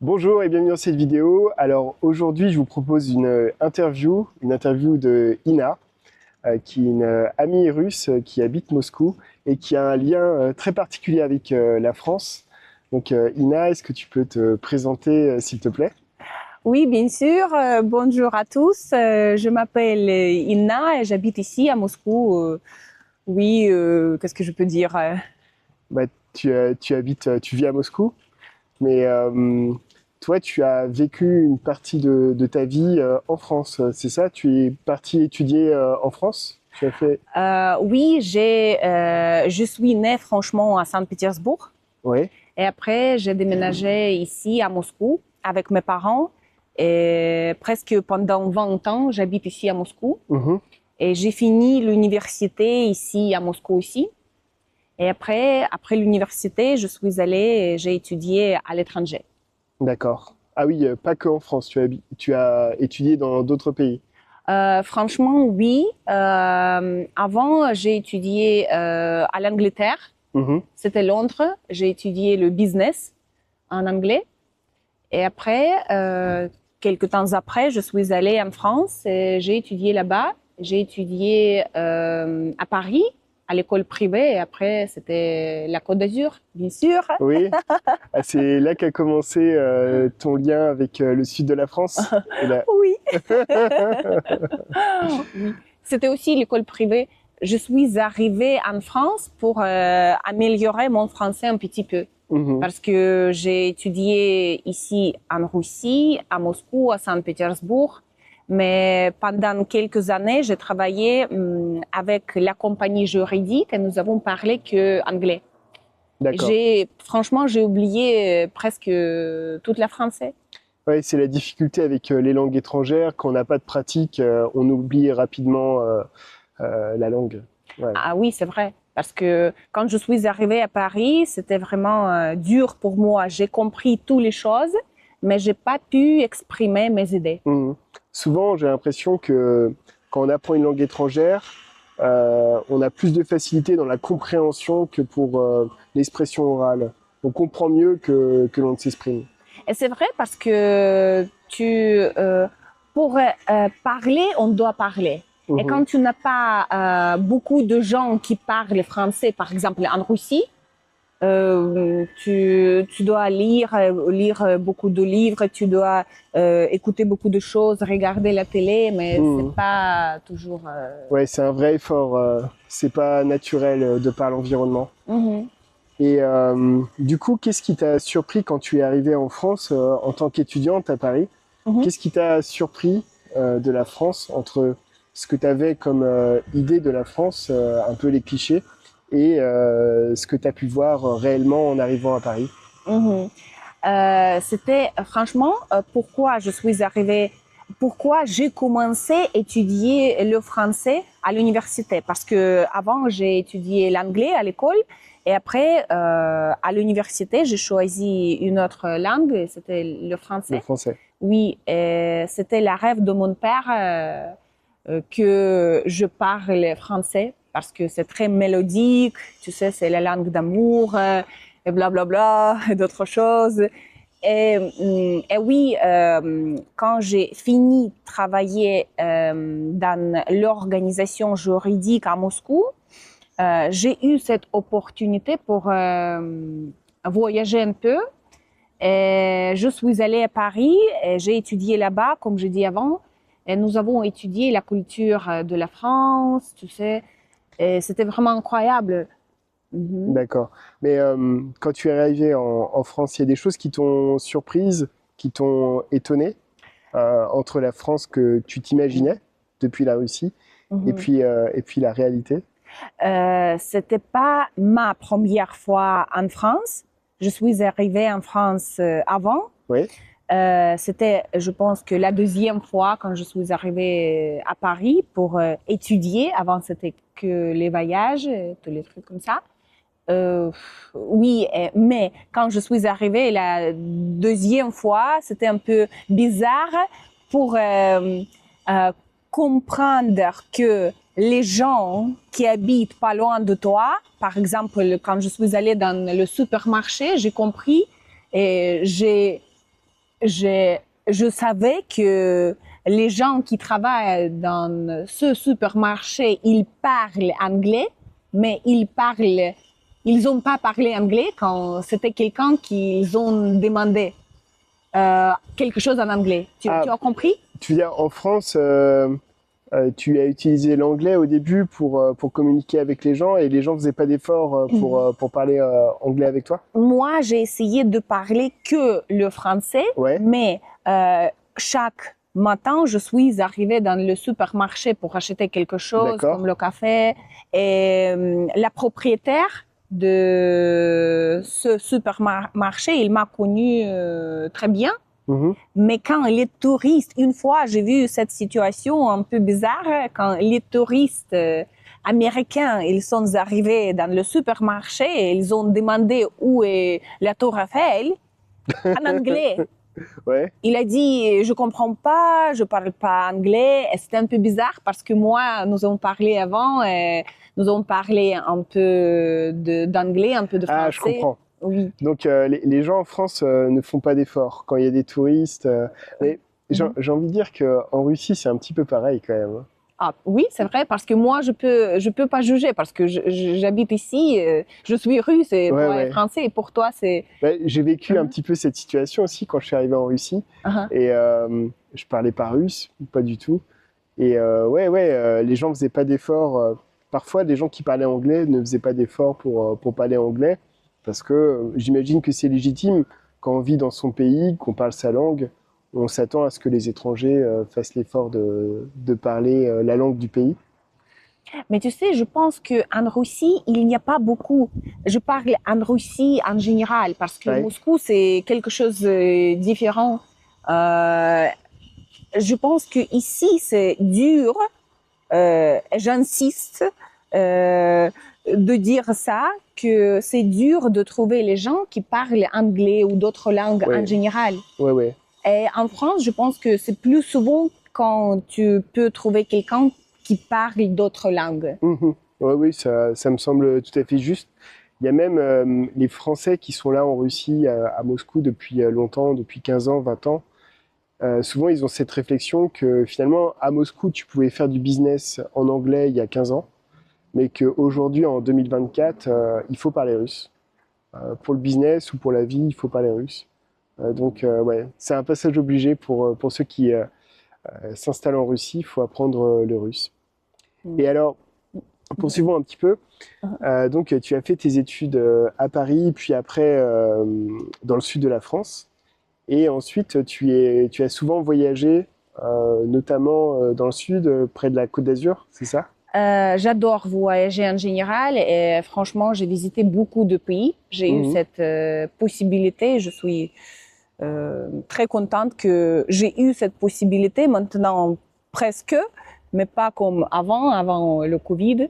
Bonjour et bienvenue dans cette vidéo. Alors aujourd'hui, je vous propose une interview de Ina, qui est une amie russe qui habite Moscou et qui a un lien très particulier avec la France. Donc Ina, est-ce que tu peux te présenter s'il te plaît? Oui, bien sûr. Bonjour à tous. Je m'appelle Inna et j'habite ici à Moscou. Oui, qu'est-ce que je peux dire? Bah, tu vis à Moscou, mais toi, tu as vécu une partie de ta vie en France, c'est ça? Tu es parti étudier en France? Tu as fait... Oui, je suis née franchement à Saint-Pétersbourg Ouais. et après j'ai déménagé ici à Moscou avec mes parents et presque pendant 20 ans j'habite ici à Moscou Mhm. et j'ai fini l'université ici à Moscou aussi. Et après l'université, je suis allée et j'ai étudié à l'étranger. D'accord. Ah oui, pas que en France, tu as étudié dans d'autres pays. Franchement, oui. Avant, j'ai étudié à l'Angleterre. Mhm. C'était Londres. J'ai étudié le business en anglais. Et après, quelques temps après, je suis allée en France et j'ai étudié là-bas. J'ai étudié à Paris, à l'école privée. Et après, c'était la Côte d'Azur, bien sûr. Oui, ah, c'est là qu'a commencé ton lien avec le sud de la France. Et là... Oui. Oui. C'était aussi l'école privée. Je suis arrivée en France pour améliorer mon français un petit peu. Mhm. Parce que j'ai étudié ici en Russie, à Moscou, à Saint-Pétersbourg. Mais pendant quelques années, j'ai travaillé avec la compagnie juridique et nous avons parlé que anglais. D'accord. Franchement, j'ai oublié presque toute la français. Ouais, c'est la difficulté avec les langues étrangères. Quand on n'a pas de pratique, on oublie rapidement la langue. Ouais. Ah oui, c'est vrai. Parce que quand je suis arrivée à Paris, c'était vraiment dur pour moi. J'ai compris toutes les choses, mais j'ai pas pu exprimer mes idées. Mhm. Souvent, j'ai l'impression que quand on apprend une langue étrangère, on a plus de facilité dans la compréhension que pour l'expression orale. On comprend mieux que l'on ne s'exprime. Et c'est vrai parce que pour parler, on doit parler. Et Mhm. quand tu n'as pas beaucoup de gens qui parlent français, par exemple en Russie, tu dois lire beaucoup de livres, tu dois écouter beaucoup de choses, regarder la télé, mais c'est Mhm. pas toujours. Ouais, c'est un vrai effort. C'est pas naturel de par l'environnement. Mhm. Et du coup, qu'est-ce qui t'a surpris quand tu es arrivé en France en tant qu'étudiante à Paris? Mhm. Qu'est-ce qui t'a surpris de la France entre ce que tu avais comme idée de la France, un peu les clichés, et ce que tu as pu voir réellement en arrivant à Paris? Mhm. C'était franchement pourquoi je suis arrivée, pourquoi j'ai commencé à étudier le français à l'université. Parce que avant j'ai étudié l'anglais à l'école et après à l'université j'ai choisi une autre langue, c'était le Le français. français. Oui, et c'était le rêve de mon père que je parle français parce que c'est très mélodique, tu sais, c'est la langue d'amour et blablabla et d'autres choses. Et oui, quand j'ai fini de travailler dans l'organisation juridique à Moscou, j'ai eu cette opportunité pour voyager un peu. Et je suis allée à Paris et j'ai étudié là-bas, comme je dis avant. Et nous avons étudié la culture de la France, tu sais. Et c'était vraiment incroyable. Mhm. D'accord. Mais quand tu es arrivé en France, il y a des choses qui t'ont surprise, qui t'ont étonné entre la France que tu t'imaginais depuis la Russie Mhm. et puis la réalité. C'était pas ma première fois en France. Je suis arrivée en France avant. Oui, C'était, je pense que la deuxième fois quand je suis arrivée à Paris pour étudier. Avant, c'était que les voyages, tous les trucs comme ça. Euh, oui, mais quand je suis arrivée la deuxième fois, c'était un peu bizarre pour euh, comprendre que les gens qui habitent pas loin de toi, par exemple, quand je suis allée dans le supermarché, j'ai compris et j'ai je savais que les gens qui travaillent dans ce supermarché, ils parlent anglais, mais ils n'ont pas parlé anglais quand c'était quelqu'un qu'ils ont demandé quelque chose en anglais. Tu as compris? Tu veux dire, en France, tu as utilisé l'anglais au début pour communiquer avec les gens et les gens ne faisaient pas d'efforts pour parler anglais avec toi? Moi, j'ai essayé de parler que le français, Ouais. mais chaque matin, je suis arrivée dans le supermarché pour acheter quelque chose, D'accord. comme le café, et la propriétaire de ce supermarché, il m'a connue très bien. Mhm. Mais quand les touristes, une fois, j'ai vu cette situation un peu bizarre, quand les touristes américains, ils sont arrivés dans le supermarché et ils ont demandé où est la Tour Eiffel en anglais. Ouais. Il a dit, je comprends pas, je parle pas anglais. Et c'était un peu bizarre parce que moi, nous avons parlé avant, et nous avons parlé un peu d'anglais, un peu de français. Ah, je comprends. Oui. Donc les gens en France ne font pas d'efforts quand il y a des touristes. Mais j'ai envie de dire qu'en Russie, c'est un petit peu pareil quand même. Ah, oui, c'est vrai, parce que moi, je peux pas juger, parce que j'habite ici, je suis russe, et Ouais, toi, ouais. français, et pour toi, c'est... Ouais, j'ai vécu un petit peu cette situation aussi quand je suis arrivé en Russie. Et je parlais pas russe, pas du tout. Et les gens faisaient pas d'efforts. Parfois, des gens qui parlaient anglais ne faisaient pas d'efforts pour parler anglais. Parce que j'imagine que c'est légitime quand on vit dans son pays, qu'on parle sa langue. On s'attend à ce que les étrangers fassent l'effort de parler la langue du pays. Mais tu sais, je pense qu'en Russie, il n'y a pas beaucoup. Je parle en Russie en général, parce que Ouais. Moscou, c'est quelque chose de différent. Je pense que ici, c'est dur, j'insiste, de dire ça, que c'est dur de trouver les gens qui parlent anglais ou d'autres langues Ouais. en général. Ouais, ouais. Et en France, je pense que c'est plus souvent quand tu peux trouver quelqu'un qui parle d'autres langues. Mhm. Ouais, oui, ça me semble tout à fait juste. Il y a même les Français qui sont là en Russie, à Moscou, depuis longtemps, depuis 15 ans, 20 ans. Souvent, ils ont cette réflexion que finalement, à Moscou, tu pouvais faire du business en anglais il y a 15 ans, mais qu'aujourd'hui, en 2024, il faut parler russe. Pour le business ou pour la vie, il faut parler russe. Ouais, c'est un passage obligé pour ceux qui s'installent en Russie, il faut apprendre le russe. Et alors, poursuivons un petit peu. Donc, tu as fait tes études à Paris, puis après dans le sud de la France. Et ensuite, tu as souvent voyagé, notamment dans le sud, près de la Côte d'Azur, c'est ça? J'adore voyager en général et franchement, j'ai visité beaucoup de pays. J'ai eu cette possibilité. Je suis très contente que j'ai eu cette possibilité maintenant presque, mais pas comme avant le Covid,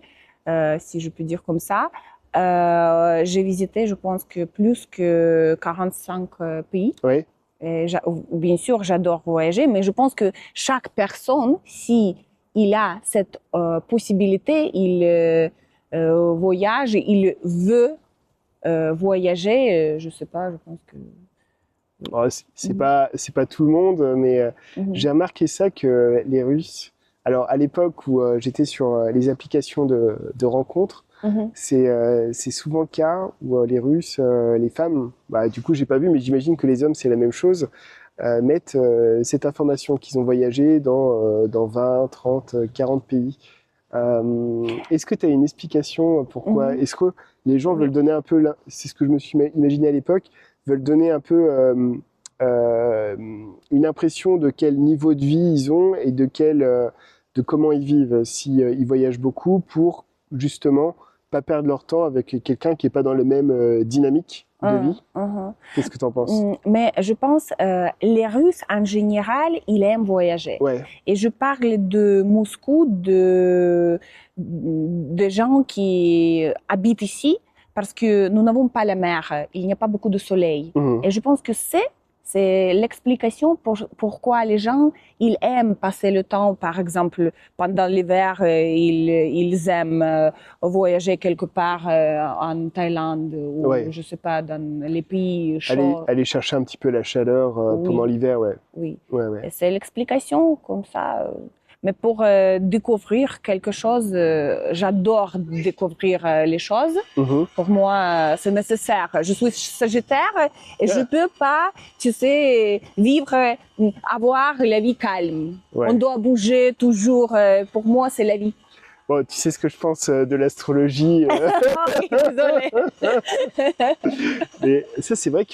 si je peux dire comme ça. J'ai visité, je pense que plus que 45 pays. Oui. Et bien sûr, j'adore voyager, mais je pense que chaque personne, si il a cette possibilité, il voyage, il veut voyager. Je sais pas, je pense que Oh, c'est pas tout le monde, mais j'ai remarqué ça que les Russes. Alors à l'époque où j'étais sur les applications de rencontres, c'est souvent le cas où les Russes, les femmes, bah, du coup j'ai pas vu, mais j'imagine que les hommes c'est la même chose, mettent cette information qu'ils ont voyagé dans 20, 30, 40 pays. Est-ce que tu as une explication pourquoi? Est-ce que les gens veulent donner un peu, c'est ce que je me suis imaginé à l'époque, veulent donner un peu une impression de quel niveau de vie ils ont et de comment ils vivent, si ils voyagent beaucoup pour justement pas perdre leur temps avec quelqu'un qui est pas dans la même dynamique de vie. Qu'est-ce que tu en penses? Mais je pense les Russes en général, ils aiment voyager. Ouais. Et je parle de Moscou, de gens qui habitent ici parce que nous n'avons pas la mer, il n'y a pas beaucoup de soleil. Et je pense que C'est l'explication pourquoi les gens, ils aiment passer le temps, par exemple, pendant l'hiver, ils aiment voyager quelque part en Thaïlande ou, Ouais. je sais pas, dans les pays Aller, chauds. aller chercher un petit peu la chaleur pendant Oui, l'hiver, ouais. oui. Ouais, ouais. Et c'est l'explication comme ça. Mais pour découvrir quelque chose, j'adore découvrir les choses. Mhm. Pour moi, c'est nécessaire. Je suis Sagittaire et je Ah, peux pas, tu sais, vivre, avoir la vie calme. ouais. On doit bouger toujours. Pour moi, c'est la vie. Bon, tu sais ce que je pense de l'astrologie. Oui, désolée. Mais ça, c'est vrai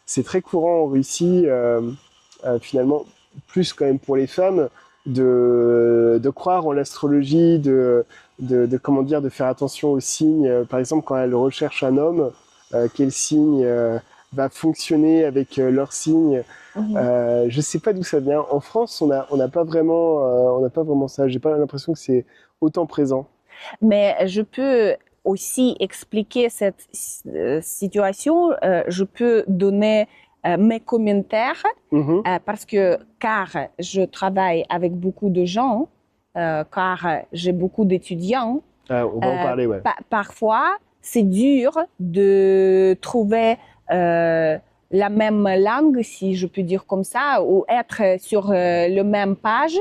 c'est très courant en Russie, finalement, plus quand même pour les femmes, de croire en l'astrologie, comment dire, de faire attention aux signes. Par exemple, quand elles recherchent un homme, quel signe va fonctionner avec leur signe. Mhm. Je sais pas d'où ça vient. En France, on n'a pas on n'a pas vraiment ça. J'ai pas l'impression que c'est autant présent. Mais je peux aussi expliquer cette situation. Je peux donner mes commentaires Mhm. car je travaille avec beaucoup de gens, car j'ai beaucoup d'étudiants. On va en parler, ouais. Parfois, c'est dur de trouver la même langue, si je peux dire comme ça, ou être sur le même page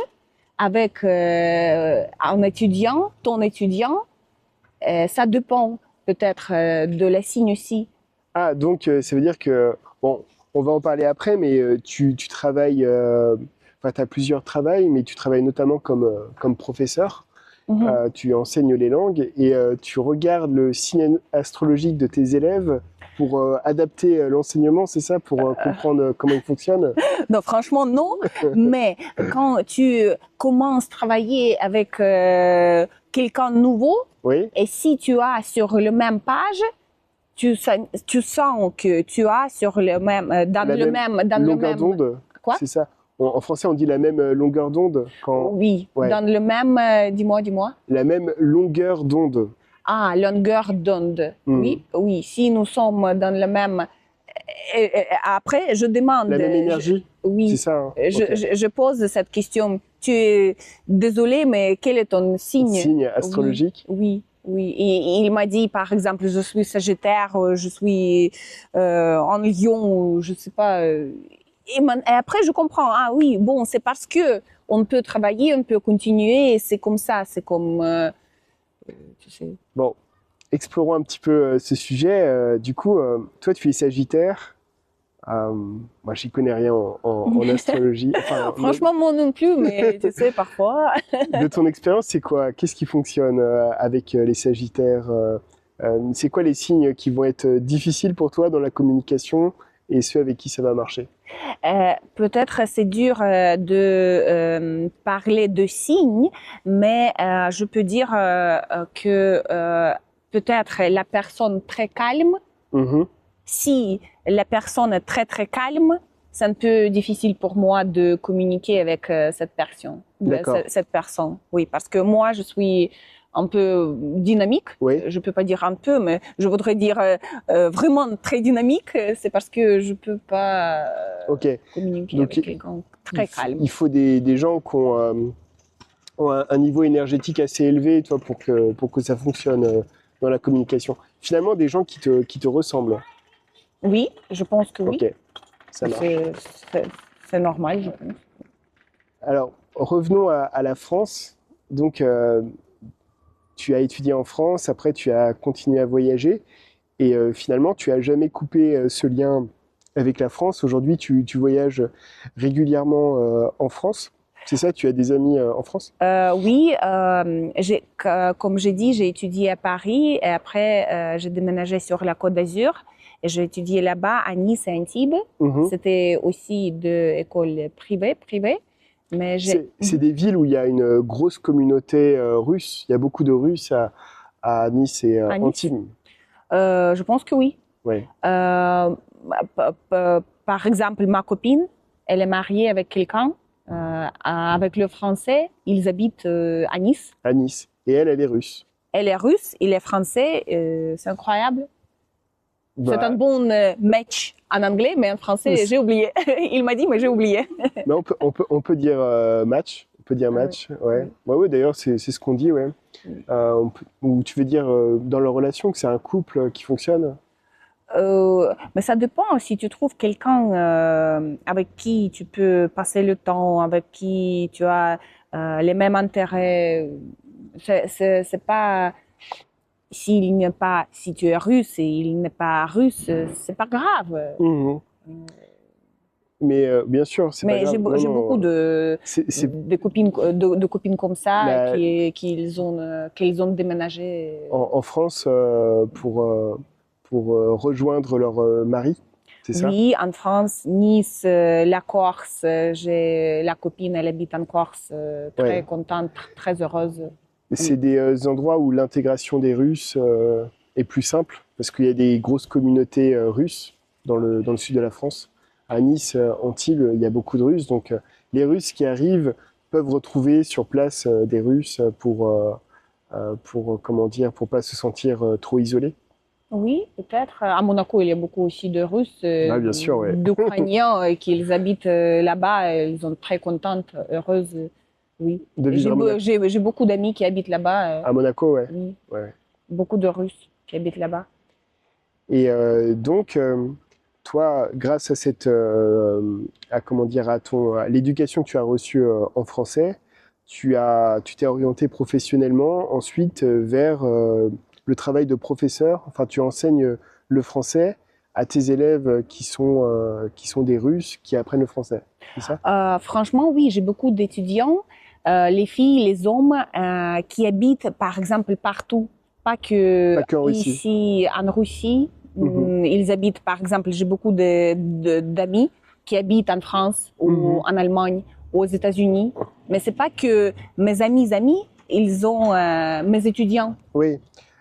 avec un étudiant, ton étudiant. Ça dépend peut-être de la signe aussi. Ah, donc ça veut dire que, bon, on va en parler après, mais tu travailles, enfin, tu as plusieurs travails, mais tu travailles notamment comme professeur. Mhm. Tu enseignes les langues et tu regardes le signe astrologique de tes élèves pour adapter l'enseignement, c'est ça, pour comprendre comment il fonctionne? Non, franchement, non. Mais quand tu commences à travailler avec quelqu'un de nouveau, Oui, et si tu as sur le même page, tu sens que tu as sur le même, la même longueur d'onde, quoi? c'est ça. En français, on dit la même longueur d'onde quand, Oui, ouais, dans le même, dis-moi. la même longueur d'onde. Ah, longueur d'onde. Hmm. Oui, oui. Si nous sommes dans le même, après, je demande, La même énergie, c'est oui, ça, hein. Ok. je pose cette question. Tu es désolé, mais quel est ton signe? Signe Oui, astrologique. oui, oui. Et il m'a dit, par exemple, je suis Sagittaire, je suis en Lion, ou je sais pas. Et après, je comprends. Ah oui, bon, c'est parce que on peut travailler, on peut continuer. C'est comme ça, c'est comme, tu sais. Bon, explorons un petit peu ce sujet. Du coup, toi, tu es Sagittaire. Moi, j'y connais rien en astrologie. Enfin, Franchement, moi non plus, mais tu sais, parfois. de ton expérience, c'est quoi? Qu'est-ce qui fonctionne avec les Sagittaires? C'est quoi les signes qui vont être difficiles pour toi dans la communication et ceux avec qui ça va marcher? Peut-être c'est dur de parler de signes, mais je peux dire que peut-être la personne très calme, Mhm. si la personne est très très calme, c'est un peu difficile pour moi de communiquer avec cette personne. D'accord. Cette personne, oui, parce que moi je suis un peu dynamique. Oui. Je peux pas dire un peu, mais je voudrais dire vraiment très dynamique. C'est parce que je peux pas Ok. communiquer Donc, avec quelqu'un très calme. il faut des gens qui ont un niveau énergétique assez élevé, toi, pour que ça fonctionne dans la communication. Finalement, des gens qui te ressemblent. Oui, je pense que oui. Ok, ça marche. C'est c'est normal, je pense. Alors, revenons à la France. Donc, tu as étudié en France, après tu as continué à voyager, et finalement, tu as jamais coupé ce lien avec la France. Aujourd'hui, tu voyages régulièrement en France. C'est ça, tu as des amis en France? Oui, comme j'ai dit, j'ai étudié à Paris et après j'ai déménagé sur la Côte d'Azur et j'ai étudié là-bas à Nice et Antibes. Mhm. C'était aussi deux écoles privées, mais C'est des villes où il y a une grosse communauté russe. Il y a beaucoup de Russes à Nice et à Nice. Antibes. Je pense que oui. Ouais. Par exemple, ma copine, elle est mariée avec quelqu'un, avec le français, ils habitent à Nice. À Nice. Et elle est russe. Elle est russe, il est français, c'est incroyable. C'est un Bah, bon match en anglais, mais en français, j'ai oublié. Il m'a dit, mais j'ai oublié. mais on peut dire match. On peut dire Ah oui, match, ouais. oui, Ouais, ouais, d'ailleurs, c'est ce qu'on dit, ouais. oui. Ou tu veux dire dans leur relation que c'est un couple qui fonctionne? Mais ça dépend si tu trouves quelqu'un avec qui tu peux passer le temps, avec qui tu as les mêmes intérêts. C'est pas s'il n'est pas si tu es russe et il n'est pas russe, c'est pas grave. Mhm. Mais bien sûr, c'est pas Mais grave. Non, j'ai beaucoup non, c'est de copines de copines comme ça bah, qu'ils ont déménagé. en France pour rejoindre leur mari, c'est ça? Oui, en France, Nice, la Corse, j'ai la copine, elle habite en Corse, très Ouais. contente, très heureuse. C'est Oui, des endroits où l'intégration des Russes est plus simple parce qu'il y a des grosses communautés russes dans le sud de la France. À Nice, Antibes, il y a beaucoup de Russes. Donc, les Russes qui arrivent peuvent retrouver sur place des Russes pour comment dire, pour pas se sentir trop isolés. oui, peut-être. À Monaco, il y a beaucoup aussi de Russes, Ah, bien sûr, ouais. d'Ukrainiens qui habitent là-bas. Ils sont très contentes, heureuses. Oui. De Et vivre à Monaco. j'ai beaucoup d'amis qui habitent là-bas. À Monaco, ouais. Oui, Ouais. beaucoup de Russes qui habitent là-bas. Et donc, toi, grâce à à comment dire, à l'éducation que tu as reçue en français, tu t'es orienté professionnellement ensuite vers le travail de professeur. Enfin, tu enseignes le français à tes élèves qui sont des Russes qui apprennent le français. C'est ça? Franchement, oui, j'ai beaucoup d'étudiants, les filles, les hommes, qui habitent, par exemple, partout, pas que Pas qu'en Russie. ici en Russie. Mhm. Ils habitent, par exemple, j'ai beaucoup d'amis qui habitent en France ou Mhm. en Allemagne, aux États-Unis. Mais c'est pas que mes amis, ils ont mes étudiants. Oui. Et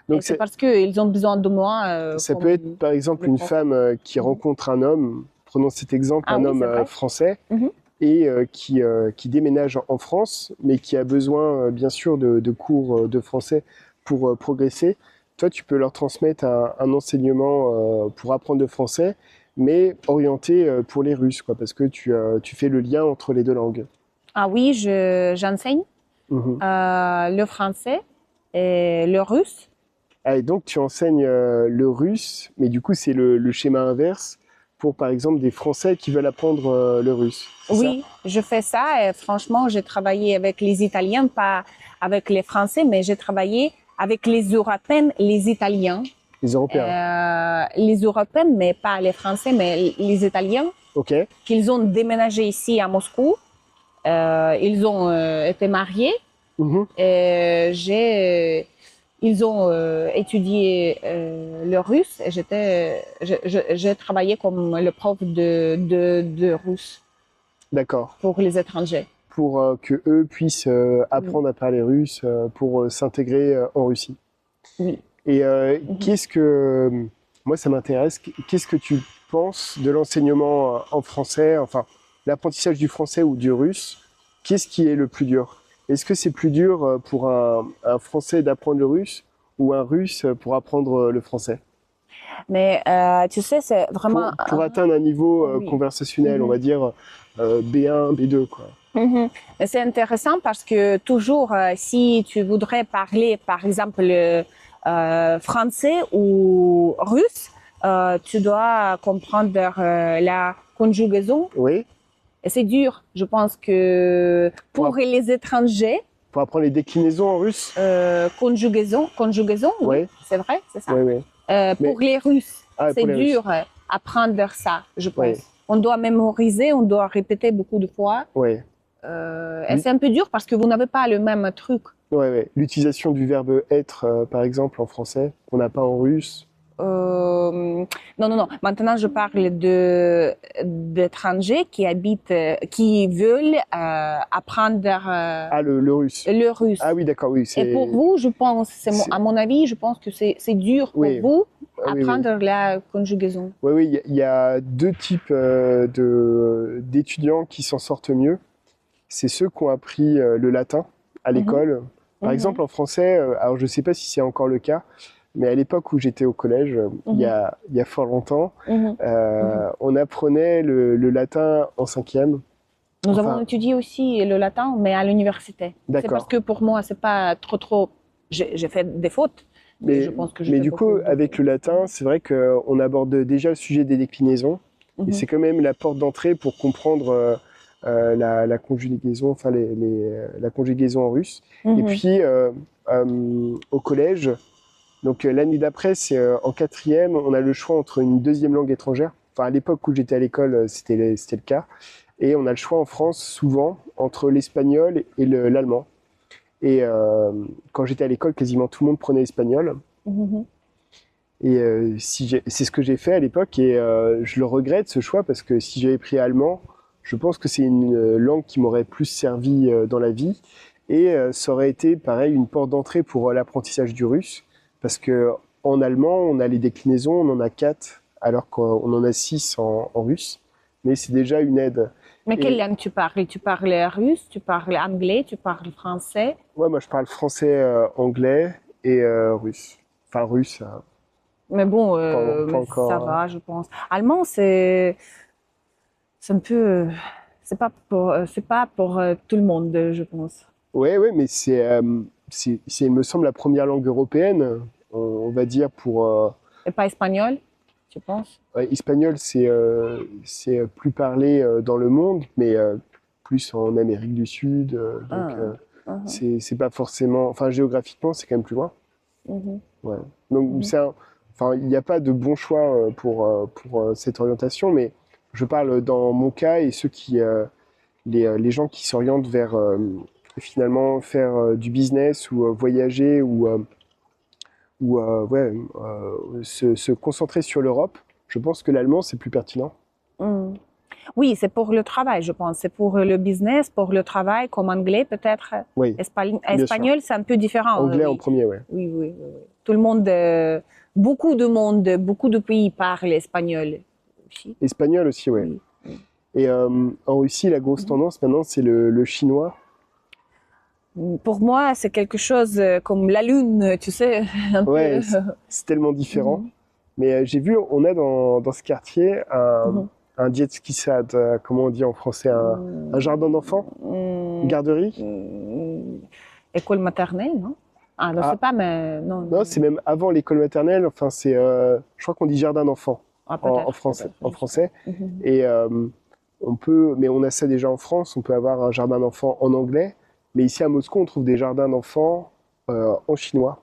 Donc, c'est parce qu'ils ont besoin de moi ça peut être, par exemple, le une prof. femme qui Mhm. rencontre un homme, prenons cet exemple, Ah un oui, homme c'est vrai. français, Mhm. et qui déménage en France, mais qui a besoin, bien sûr, de cours de français pour progresser. Toi, tu peux leur transmettre un enseignement pour apprendre le français, mais orienté pour les Russes, quoi, parce que tu fais le lien entre les deux langues. Ah oui, j'enseigne Mhm. le français et le russe. Ah, et donc, tu enseignes le russe, mais du coup, c'est le schéma inverse pour, par exemple, des Français qui veulent apprendre le russe. C'est ça? Oui, je fais ça et franchement, j'ai travaillé avec les Italiens, pas avec les Français, mais j'ai travaillé avec les Européens, les Italiens, Les Européens. les Européens, mais pas les Français, mais les Italiens, Ok. qu'ils ont déménagé ici à Moscou. Ils ont été mariés Mhm. et ils ont étudié le russe et j'ai travaillé comme le prof de russe D'accord. pour les étrangers. Pour que eux puissent Oui, apprendre à parler russe pour s'intégrer en Russie. oui. Et Mhm. moi ça m'intéresse, qu'est-ce que tu penses de l'enseignement en français, enfin l'apprentissage du français ou du russe, qu'est-ce qui est le plus dur? Est-ce que c'est plus dur pour un Français d'apprendre le russe ou un Russe pour apprendre le français? Mais tu sais, c'est vraiment... Pour atteindre un niveau oui. conversationnel, on Mhm. va dire B1, B2, quoi. Mhm. Mais c'est intéressant parce que toujours, si tu voudrais parler, par exemple, français ou russe, tu dois comprendre la conjugaison. Oui, Et c'est dur. Je pense que pour, pour les étrangers, pour apprendre les déclinaisons en russe? conjugaison, oui, Oui, c'est vrai, c'est ça. oui, oui. Mais, Pour les Russes, ah, c'est pour les Russes. dur apprendre ça, je Oui, pense. On doit mémoriser, on doit répéter beaucoup de fois. oui. Et c'est un peu dur parce que vous n'avez pas le même truc. Ouais, ouais. L'utilisation du verbe être, par exemple, en français, qu'on n'a pas en russe. Non. Maintenant, je parle d'étrangers qui habitent, qui veulent apprendre Ah, le russe. le Ah russe. oui, d'accord, oui, Et pour vous, je pense, c'est- à mon avis, je pense que c'est dur pour oui, vous ah oui, oui. apprendre la conjugaison. Oui, oui, il y a deux types d'étudiants qui s'en sortent mieux. C'est ceux qui ont appris le latin à Mhm, l'école. Par mhm, exemple, en français, alors je ne sais pas si c'est encore le cas, mais à l'époque où j'étais au collège, il y a fort longtemps, on apprenait le latin en cinquième. Nous avons étudié aussi le latin, mais à l'université. C'est parce que pour moi, c'est pas trop. J'ai fait des fautes. Mais, je pense que mais du coup, avec le latin, c'est vrai qu'on aborde déjà le sujet des déclinaisons. Et c'est quand même la porte d'entrée pour comprendre la conjugaison, enfin la conjugaison en russe. Et puis, au collège, donc l'année d'après, c'est en quatrième, on a le choix entre une deuxième langue étrangère. Enfin, à l'époque où j'étais à l'école, c'était le cas. Et on a le choix en France, souvent, entre l'espagnol et l'allemand. Et quand j'étais à l'école, quasiment tout le monde prenait l'espagnol. Et c'est ce que j'ai fait à l'époque. Et je le regrette, ce choix, parce que si j'avais pris allemand, je pense que c'est une langue qui m'aurait plus servi dans la vie. Et ça aurait été, pareil, une porte d'entrée pour l'apprentissage du russe. Parce qu'en allemand, on a les déclinaisons, on en a 4, alors qu'on en a 6 en russe. Mais c'est déjà une aide. Mais quelle langue tu parles? Tu parles russe, tu parles anglais, tu parles français? Ouais, moi je parle français, anglais et russe. Enfin russe. Mais bon, pas encore, ça va, je pense. Allemand, c'est un peu, c'est pas pour tout le monde, je pense. Ouais, mais il me semble, la première langue européenne, on va dire pour. Et pas espagnol, tu penses? Ouais, espagnol, c'est plus parlé dans le monde, mais plus en Amérique du Sud. Donc c'est pas forcément. Enfin, géographiquement, c'est quand même plus loin. Ouais. Donc enfin, il n'y a pas de bon choix pour cette orientation, mais je parle dans mon cas et les gens qui s'orientent vers finalement faire du business ou voyager ou se concentrer sur l'Europe. Je pense que l'allemand, c'est plus pertinent. Oui, c'est pour le travail, je pense. C'est pour le business, pour le travail, comme anglais peut-être. Oui, Espagnol, c'est un peu différent. Anglais oui. en premier, oui. Oui. Tout le monde, beaucoup de pays parlent espagnol aussi. Espagnol aussi, oui. Et en Russie, la grosse tendance maintenant, c'est le chinois. Pour moi, c'est quelque chose comme la lune, tu sais. Ouais, c'est tellement différent. Mais j'ai vu, on a dans ce quartier un Детский-сад, comment on dit en français, un jardin d'enfants, une garderie. École maternelle, non? Ah, non, c'est pas, mais non. Non, c'est même avant l'école maternelle. Enfin, je crois qu'on dit jardin d'enfants en français. Et mais on a ça déjà en France. On peut avoir un jardin d'enfants en anglais. Mais ici à Moscou, on trouve des jardins d'enfants en chinois.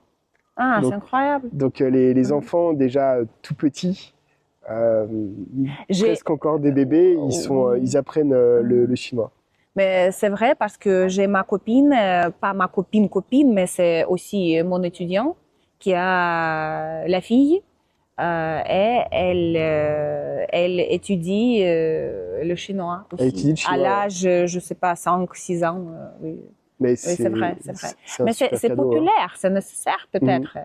Ah, c'est incroyable. Donc les enfants déjà tout petits, presque encore des bébés, ils apprennent le chinois. Mais c'est vrai parce que j'ai ma copine, pas ma copine, mais c'est aussi mon étudiant qui a la fille et elle étudie le chinois aussi. Elle étudie le chinois, à l'âge, je sais pas, 5-6 ans. Oui. Mais c'est vrai. Mais c'est cadeau, populaire, c'est nécessaire peut-être.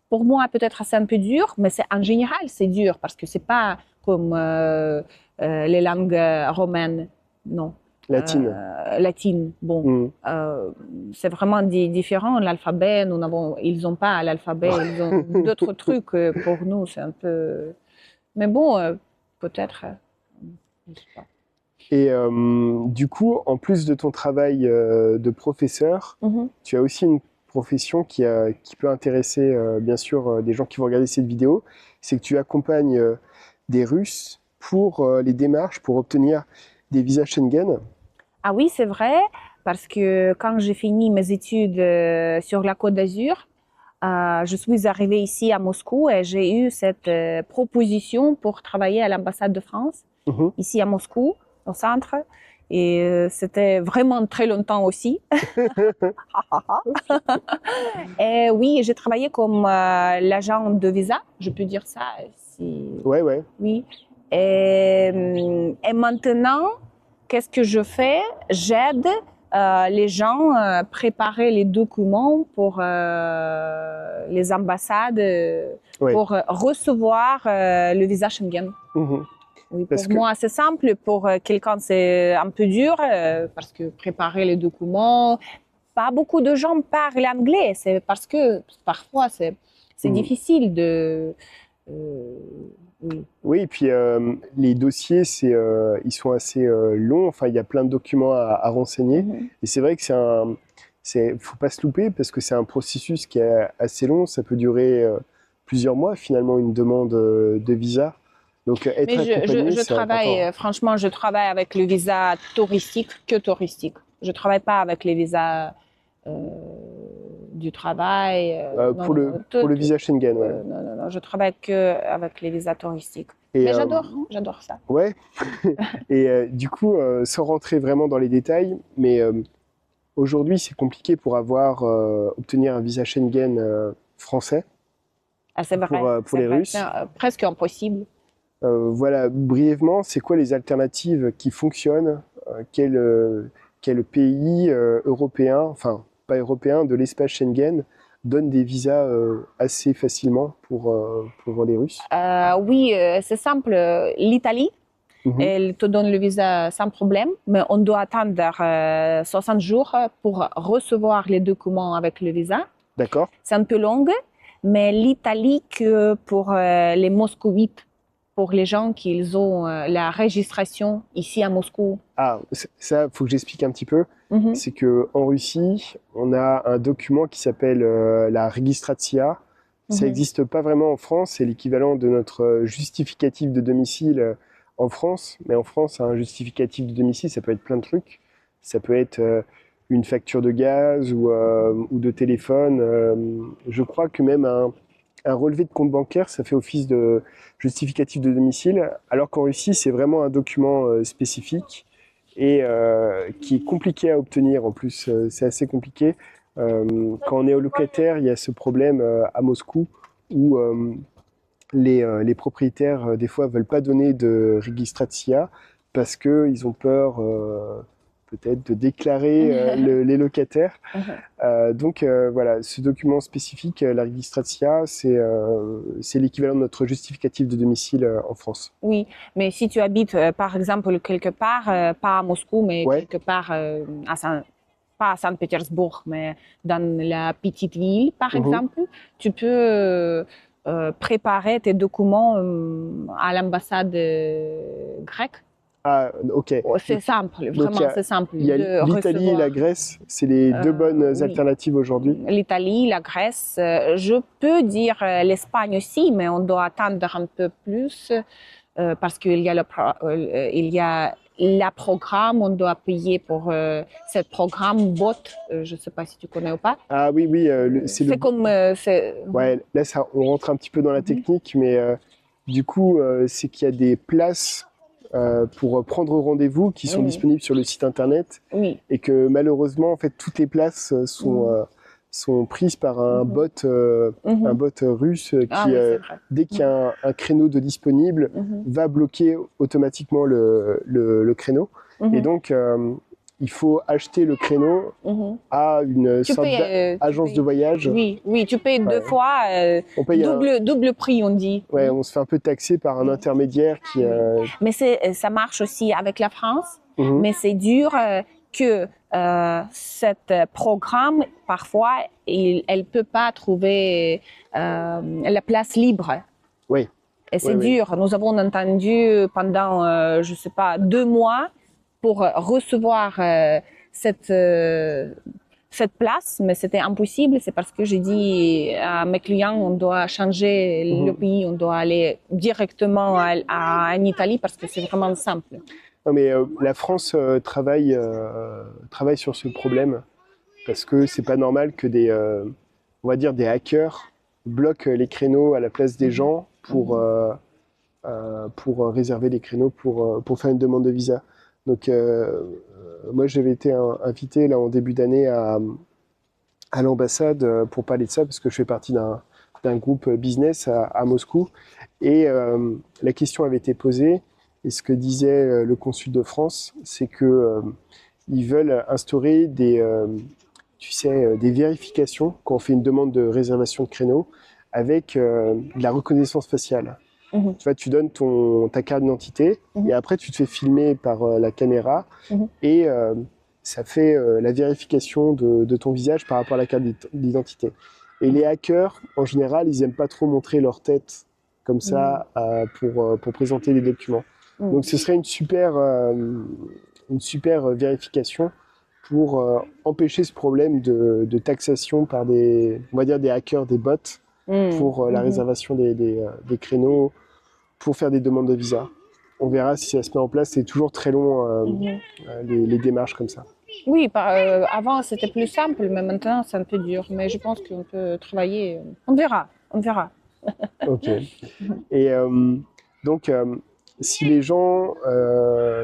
Pour moi, peut-être c'est un peu dur, mais en général, c'est dur parce que c'est pas comme les langues romaines, non. Latine, bon. C'est vraiment différent. L'alphabet, ils n'ont pas l'alphabet, ils ont d'autres trucs. Pour nous, c'est un peu. Mais bon, peut-être. Je sais pas. Et du coup, en plus de ton travail de professeur, tu as aussi une profession qui peut intéresser bien sûr des gens qui vont regarder cette vidéo. C'est que tu accompagnes des Russes pour les démarches pour obtenir des visas Schengen. Ah oui, c'est vrai, parce que quand j'ai fini mes études sur la Côte d'Azur, je suis arrivée ici à Moscou et j'ai eu cette proposition pour travailler à l'ambassade de France, ici à Moscou, au centre. Et c'était vraiment très longtemps aussi. Et oui, j'ai travaillé comme l'agent de visa, je peux dire ça. Ouais. Oui. Et maintenant, qu'est-ce que je fais? J'aide les gens à préparer les documents pour les ambassades pour recevoir le visa Schengen. Oui, pour moi, c'est simple. Pour quelqu'un, c'est un peu dur parce que préparer les documents, pas beaucoup de gens parlent anglais. C'est parce que parfois, C'est difficile de... oui. Oui, et puis les dossiers, ils sont assez longs. Enfin, il y a plein de documents à renseigner. Et c'est vrai que faut pas se louper parce que c'est un processus qui est assez long. Ça peut durer plusieurs mois, finalement, une demande de visa. Donc, être accompagné, je c'est travaille, important. franchement, je travaille avec le visa touristique que touristique. Je travaille pas avec les visas du travail. Non, Pour non, pour le visa Schengen, ouais. non, je travaille que avec les visas touristiques. Et, Mais j'adore ça. ouais. Et du coup, sans rentrer vraiment dans les détails, mais aujourd'hui, c'est compliqué pour obtenir un visa Schengen français Ah, c'est vrai, pour les Russes. c'est presque impossible. Voilà, brièvement, c'est quoi les alternatives qui fonctionnent? Quel pays européen, enfin pas européen, de l'espace Schengen donne des visas assez facilement pour les Russes? Oui, c'est simple. L'Italie, Mhm. elle te donne le visa sans problème, mais on doit attendre 60 jours pour recevoir les documents avec le visa. D'accord. C'est un peu long, mais l'Italie, que pour les moscovites, pour les gens qui ont la registration ici à Moscou. Ah, ça, faut que j'explique un petit peu. Mhm. C'est que en Russie, on a un document qui s'appelle la Registratia. Ça n'existe pas vraiment en France. C'est l'équivalent de notre justificatif de domicile en France. Mais en France, un justificatif de domicile, ça peut être plein de trucs. Ça peut être une facture de gaz ou de téléphone. Je crois que même un relevé de compte bancaire, ça fait office de justificatif de domicile, alors qu'en Russie, c'est vraiment un document spécifique et qui est compliqué à obtenir. En plus, c'est assez compliqué. Quand on est locataire, il y a ce problème à Moscou où les propriétaires, des fois, veulent pas donner de registratia parce qu'ils ont peur peut-être de déclarer les locataires. Donc voilà, ce document spécifique, la registratia, c'est l'équivalent de notre justificatif de domicile en France. Oui, mais si tu habites, par exemple, quelque part, pas à Moscou, mais Ouais. quelque part pas à Saint-Pétersbourg, mais dans la petite ville, par exemple, tu peux préparer tes documents à l'ambassade grecque. Ah, ok. Oh, c'est simple, vraiment, c'est simple. Il y a de l'Italie et recevoir. la Grèce, c'est les deux bonnes Oui. alternatives aujourd'hui. L'Italie, la Grèce, je peux dire l'Espagne aussi, mais on doit attendre un peu plus parce qu'il y a il y a le programme, on doit payer pour ce programme BOT, je ne sais pas si tu connais ou pas. Ah oui, oui, C'est comme... Ouais, là, on rentre un petit peu dans la technique, mais du coup, c'est qu'il y a des places pour prendre rendez-vous qui sont disponibles sur le site internet Oui. et que malheureusement, en fait, toutes les places sont prises par un bot russe qui, dès qu'il y a un créneau de disponible, va bloquer automatiquement le créneau. Et donc, il faut acheter le créneau à une sorte d'agence de voyage. Oui, oui, tu payes deux fois, on paye double prix, on dit. Ouais, on se fait un peu taxer par un intermédiaire qui... Mais ça marche aussi avec la France, mais c'est dur que ce programme, parfois, elle ne peut pas trouver la place libre. Oui. Et c'est dur. Nous avons entendu pendant, je ne sais pas, 2 mois pour recevoir cette place, mais c'était impossible. C'est parce que j'ai dit à mes clients, on doit changer le pays, on doit aller directement en Italie parce que c'est vraiment simple. Non, mais la France travaille sur ce problème parce que c'est pas normal que on va dire des hackers bloquent les créneaux à la place des gens pour réserver les créneaux pour faire une demande de visa. Donc moi j'avais été invité là en début d'année à l'ambassade pour parler de ça parce que je fais partie d'un groupe business à Moscou et la question avait été posée et ce que disait le consul de France, c'est que ils veulent instaurer des vérifications quand on fait une demande de réservation de créneau avec de la reconnaissance faciale. Tu vois, tu donnes ta carte d'identité et après tu te fais filmer par la caméra et ça fait la vérification de ton visage par rapport à la carte d'identité. Et les hackers, en général, ils n'aiment pas trop montrer leur tête comme ça pour présenter des documents. Donc ce serait une super vérification pour empêcher ce problème de taxation par on va dire des hackers, des bots, pour la réservation des créneaux, pour faire des demandes de visa. On verra si ça se met en place. C'est toujours très long, les démarches comme ça. Oui, avant c'était plus simple, mais maintenant c'est un peu dur. Mais je pense qu'on peut travailler. On verra, on verra. Ok. Et donc, si les gens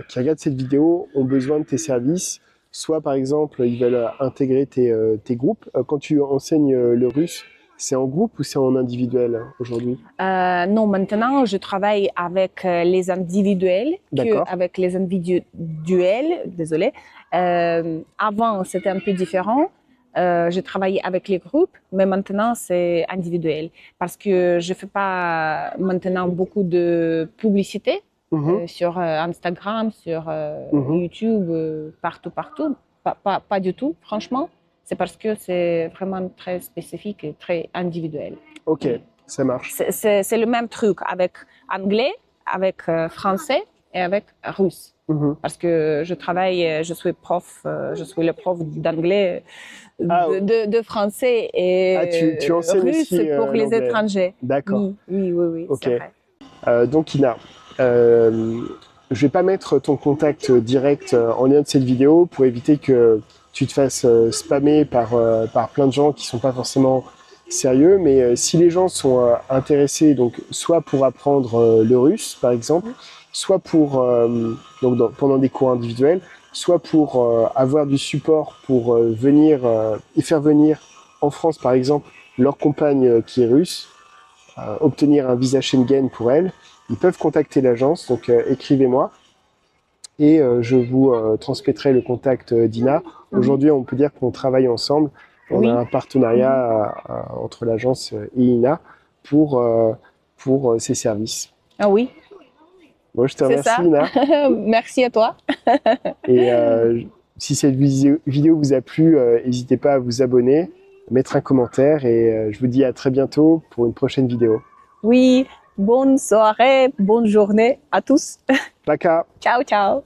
qui regardent cette vidéo ont besoin de tes services, soit par exemple ils veulent intégrer tes groupes, quand tu enseignes le russe, c'est en groupe ou c'est en individuel aujourd'hui? Non, maintenant je travaille avec les individuels qu'avec les individuels. Désolé. Avant c'était un peu différent. J'ai travaillé avec les groupes, mais maintenant c'est individuel parce que je fais pas maintenant beaucoup de publicité sur Instagram, sur YouTube, partout. Pas du tout, franchement. C'est parce que c'est vraiment très spécifique et très individuel. Ok, ça marche. C'est le même truc avec anglais, avec français et avec russe. Parce que je suis prof, je suis le prof d'anglais, de français et tu enseignes russe aussi, pour les étrangers. D'accord. Oui, ok. c'est vrai. Donc Ina, je vais pas mettre ton contact direct en lien de cette vidéo pour éviter que tu te fasses spammer par plein de gens qui sont pas forcément sérieux, mais si les gens sont intéressés, donc soit pour apprendre le russe par exemple, soit pour pendant des cours individuels, soit pour avoir du support pour venir et faire venir en France par exemple leur compagne qui est russe, obtenir un visa Schengen pour elle, ils peuvent contacter l'agence, donc écrivez-moi et je vous transmettrai le contact d'Ina. Aujourd'hui, on peut dire qu'on travaille ensemble. On a un partenariat entre l'agence et Ina pour ces services. Ah oui. Bon, je te remercie, Ina. Merci à toi. Et si cette vidéo vous a plu, n'hésitez pas à vous abonner, mettre un commentaire et je vous dis à très bientôt pour une prochaine vidéo. Oui, bonne soirée, bonne journée à tous. Paka. Ciao, ciao.